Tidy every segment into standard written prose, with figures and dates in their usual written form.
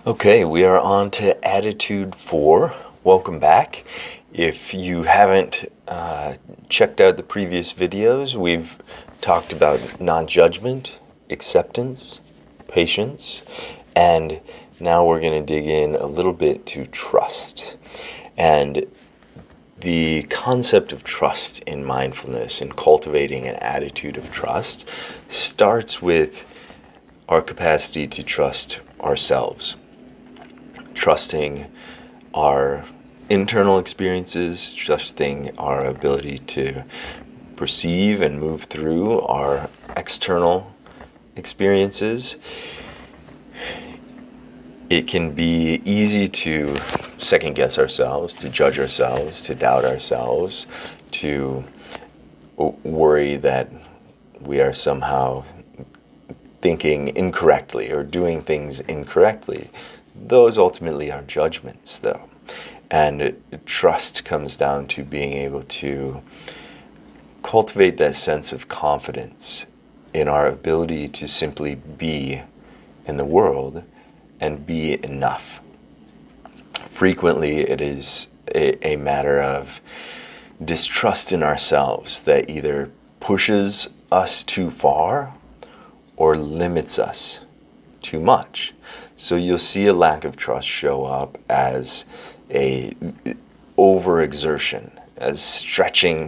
Okay, we are on to attitude 4. Welcome back. If you haven't checked out the previous videos, we've talked about non-judgment, acceptance, patience, and now we're going to dig in a little bit to trust. And the concept of trust in mindfulness and cultivating an attitude of trust starts with our capacity to trust ourselves. Trusting our internal experiences, trusting our ability to perceive and move through our external experiences. It can be easy to second guess ourselves, to judge ourselves, to doubt ourselves, to worry that we are somehow thinking incorrectly or doing things incorrectly. Those ultimately are judgments, though. And trust comes down to being able to cultivate that sense of confidence in our ability to simply be in the world and be enough. Frequently, it is a matter of distrust in ourselves that either pushes us too far or limits us too much. So you'll see a lack of trust show up as a overexertion, as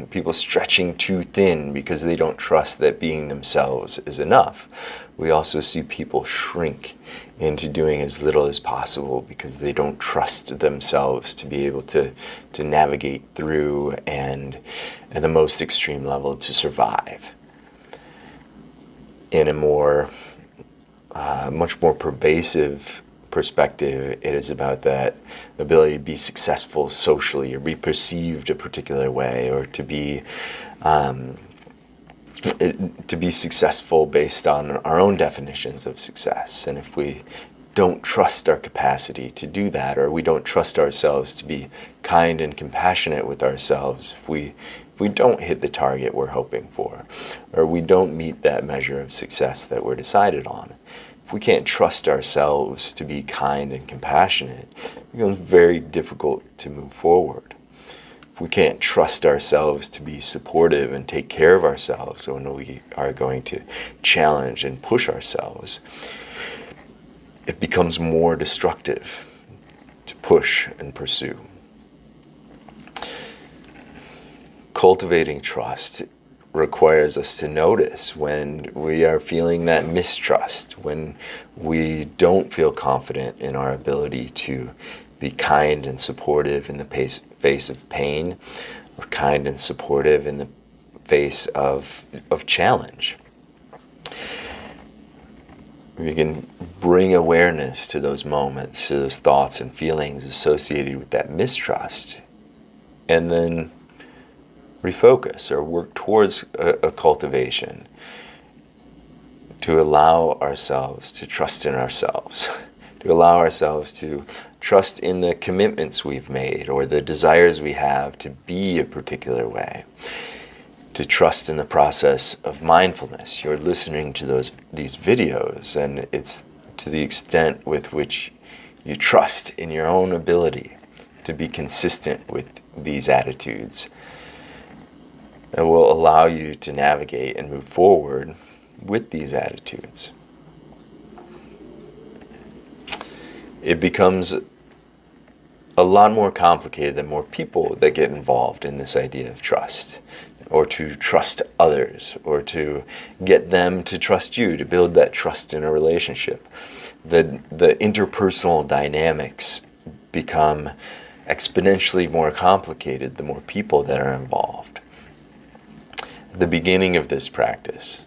people stretching too thin because they don't trust that being themselves is enough. We also see people shrink into doing as little as possible because they don't trust themselves to be able to navigate through and at the most extreme level to survive. In a much more pervasive perspective, it is about that ability to be successful socially or be perceived a particular way, or to be successful based on our own definitions of success. And if we don't trust our capacity to do that, or we don't trust ourselves to be kind and compassionate with ourselves, if we don't hit the target we're hoping for, or we don't meet that measure of success that we're decided on, if we can't trust ourselves to be kind and compassionate, it becomes very difficult to move forward. If we can't trust ourselves to be supportive and take care of ourselves when we are going to challenge and push ourselves, it becomes more destructive to push and pursue. Cultivating trust requires us to notice when we are feeling that mistrust, when we don't feel confident in our ability to be kind and supportive in the face of pain, or kind and supportive in the face of challenge. We can bring awareness to those moments, to those thoughts and feelings associated with that mistrust, and then refocus or work towards a cultivation to allow ourselves to trust in ourselves, to allow ourselves to trust in the commitments we've made or the desires we have to be a particular way, to trust in the process of mindfulness. You're listening to these videos, and it's to the extent with which you trust in your own ability to be consistent with these attitudes that will allow you to navigate and move forward with these attitudes. It becomes a lot more complicated the more people that get involved in this idea of trust, or to trust others, or to get them to trust you, to build that trust in a relationship. The interpersonal dynamics become exponentially more complicated the more people that are involved. The beginning of this practice,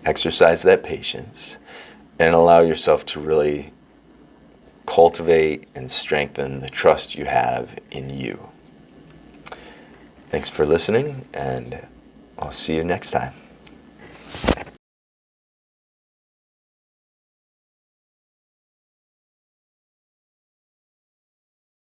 exercise that patience and allow yourself to really cultivate and strengthen the trust you have in you. Thanks for listening, and I'll see you next time.